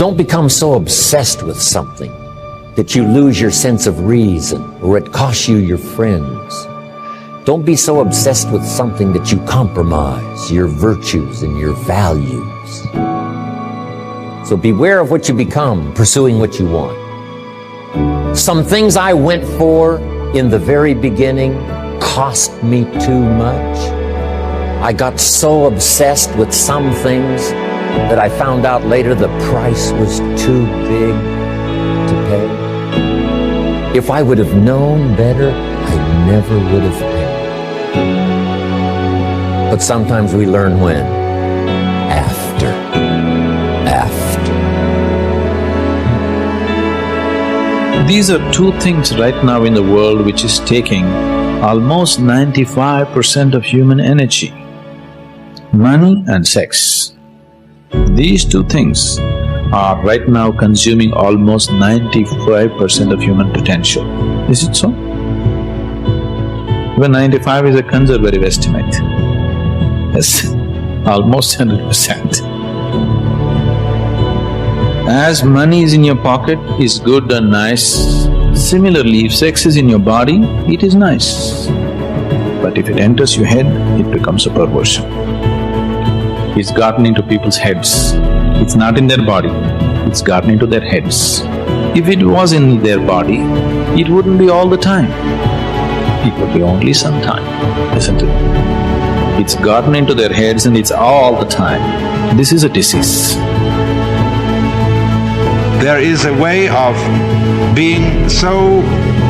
Don't become so obsessed with something that you lose your sense of reason or it costs you your friends. Don't be so obsessed with something that you compromise your virtues and your values. So beware of what you become, pursuing what you want. Some things I went for in the very beginning cost me too much. I got so obsessed with some things that I found out later the price was too big to pay. If I would have known better, I never would have paid. But sometimes we learn when? After. These are two things right now in the world which is taking almost 95% of human energy. Money and sex. These two things are right now consuming almost 95% of human potential. Is it so? Well, 95 is a conservative estimate. Yes, almost 100%. As money is in your pocket is good and nice, similarly if sex is in your body, it is nice. But if it enters your head, it becomes a perversion. It's gotten into people's heads. It's not in their body, it's gotten into their heads. If it was in their body, it wouldn't be all the time. It would be only sometime, isn't it? It's gotten into their heads and it's all the time. This is a disease. There is a way of being so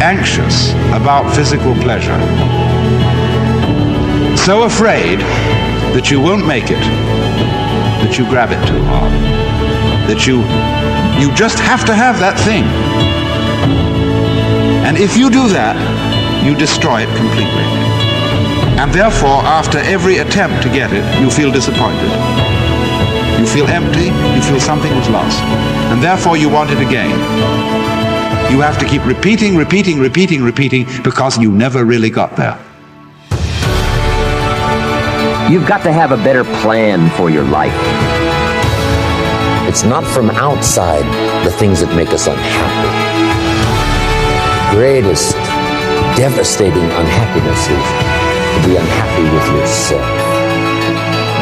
anxious about physical pleasure, so afraid that you won't make it, that you grab it too hard, that you just have to have that thing. And if you do that, you destroy it completely. And therefore, after every attempt to get it, you feel disappointed. You feel empty, you feel something was lost. And therefore you want it again. You have to keep repeating because you never really got there. You've got to have a better plan for your life. It's not from outside the things that make us unhappy. The greatest devastating unhappiness is to be unhappy with yourself.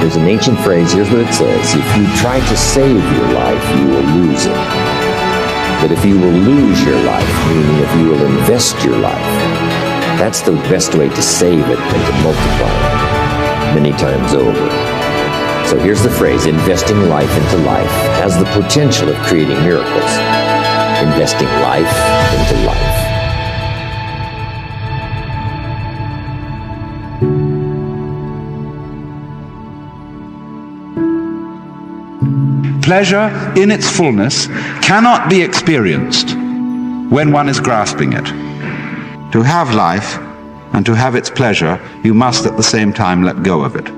There's an ancient phrase, here's what it says: if you try to save your life, you will lose it. But if you will lose your life, meaning if you will invest your life, that's the best way to save it and to multiply it many times over. So here's the phrase: investing life into life has the potential of creating miracles. Investing life into life. Pleasure in its fullness cannot be experienced when one is grasping it. To have life and to have its pleasure, you must at the same time let go of it.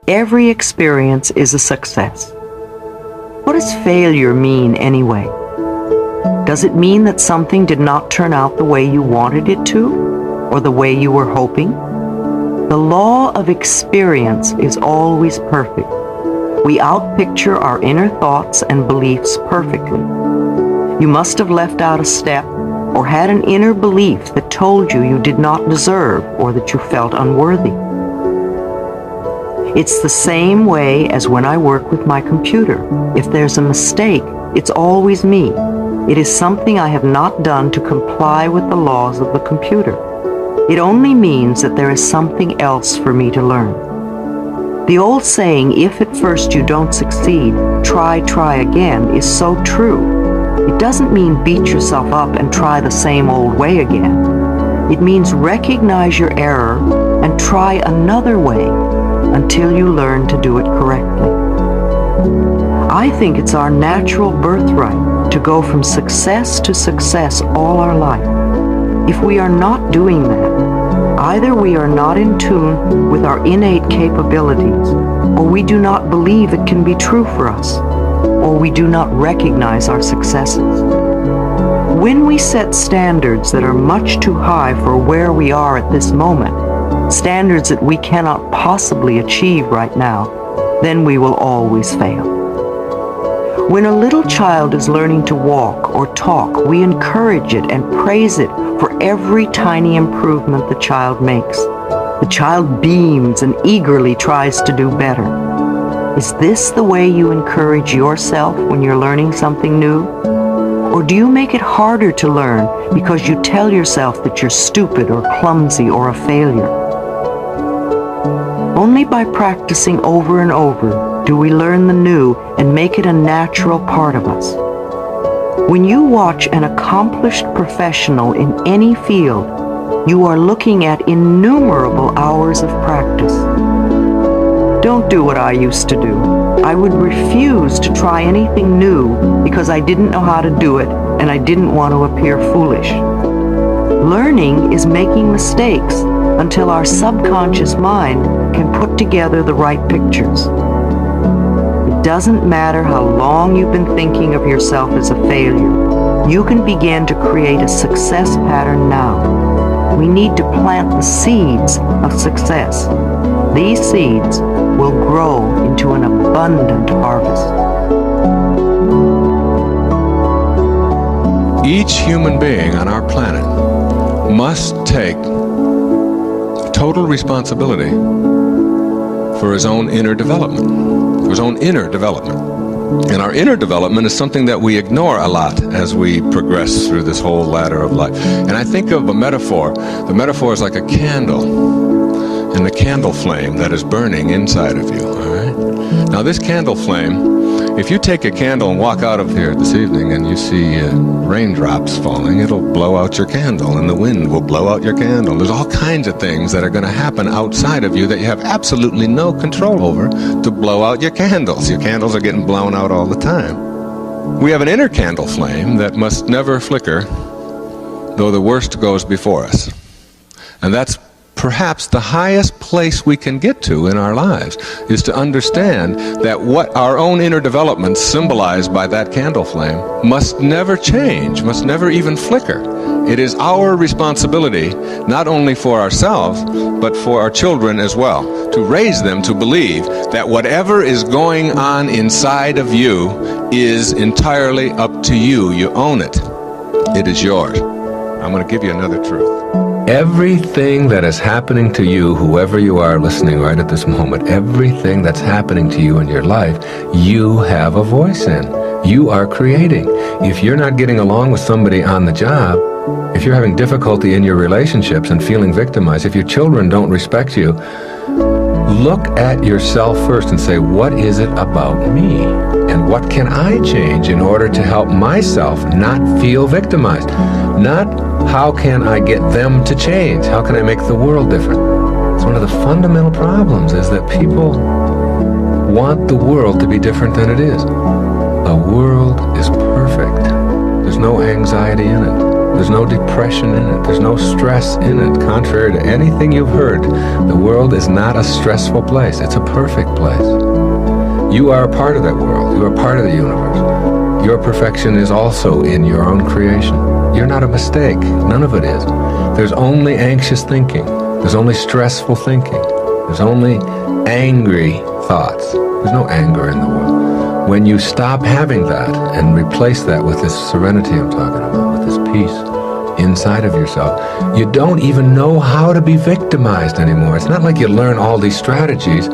Every experience is a success. What does failure mean anyway? Does it mean that something did not turn out the way you wanted it to, or the way you were hoping? The law of experience is always perfect. We outpicture our inner thoughts and beliefs perfectly. You must have left out a step or had an inner belief that told you you did not deserve or that you felt unworthy. It's the same way as when I work with my computer. If there's a mistake, it's always me. It is something I have not done to comply with the laws of the computer. It only means that there is something else for me to learn. The old saying, if at first you don't succeed, try again, is so true. It doesn't mean beat yourself up and try the same old way again. It means recognize your error and try another way until you learn to do it correctly. I think it's our natural birthright to go from success to success all our life. If we are not doing that, either we are not in tune with our innate capabilities, or we do not believe it can be true for us, or we do not recognize our successes. When we set standards that are much too high for where we are at this moment, standards that we cannot possibly achieve right now, then we will always fail. When a little child is learning to walk or talk, we encourage it and praise it for every tiny improvement the child makes. The child beams and eagerly tries to do better. Is this the way you encourage yourself when you're learning something new? Or do you make it harder to learn because you tell yourself that you're stupid or clumsy or a failure? Only by practicing over and over do we learn the new and make it a natural part of us. When you watch an accomplished professional in any field, you are looking at innumerable hours of practice. Don't do what I used to do. I would refuse to try anything new because I didn't know how to do it and I didn't want to appear foolish. Learning is making mistakes until our subconscious mind can put together the right pictures. It doesn't matter how long you've been thinking of yourself as a failure. You can begin to create a success pattern now. We need to plant the seeds of success. These seeds will grow into an abundant harvest. Each human being on our planet must take total responsibility for his own inner development, And our inner development is something that we ignore a lot as we progress through this whole ladder of life. And I think of a metaphor. The metaphor is like a candle, and the candle flame that is burning inside of you, all right? Now this candle flame, if you take a candle and walk out of here this evening and you see raindrops falling, it'll blow out your candle, and the wind will blow out your candle. There's all kinds of things that are going to happen outside of you that you have absolutely no control over to blow out your candles. Your candles are getting blown out all the time. We have an inner candle flame that must never flicker, though the worst goes before us. And that's perhaps the highest place we can get to in our lives, is to understand that what our own inner development symbolized by that candle flame must never change, must never even flicker. It is our responsibility, not only for ourselves, but for our children as well, to raise them to believe that whatever is going on inside of you is entirely up to you. You own it. It is yours. I'm going to give you another truth. Everything that is happening to you, whoever you are listening right at this moment, everything that's happening to you in your life, you have a voice in. You are creating. If you're not getting along with somebody on the job, if you're having difficulty in your relationships and feeling victimized, if your children don't respect you, look at yourself first and say, what is it about me? And what can I change in order to help myself not feel victimized? Not how can I get them to change? How can I make the world different? It's one of the fundamental problems, is that people want the world to be different than it is. The world is perfect. There's no anxiety in it. There's no depression in it. There's no stress in it. Contrary to anything you've heard, the world is not a stressful place. It's a perfect place. You are a part of that world. You are part of the universe. Your perfection is also in your own creation. You're not a mistake. None of it is. There's only anxious thinking. There's only stressful thinking. There's only angry thoughts. There's no anger in the world. When you stop having that and replace that with this serenity I'm talking about, with this peace inside of yourself, you don't even know how to be victimized anymore. It's not like you learn all these strategies.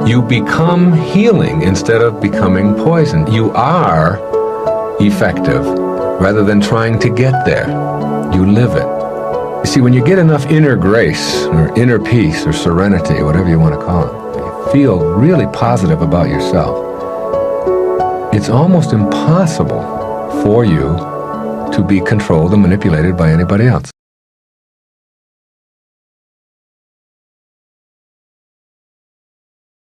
You become healing instead of becoming poison. You are effective rather than trying to get there. You live it. You see, when you get enough inner grace or inner peace or serenity, whatever you want to call it, you feel really positive about yourself, it's almost impossible for you to be controlled and manipulated by anybody else.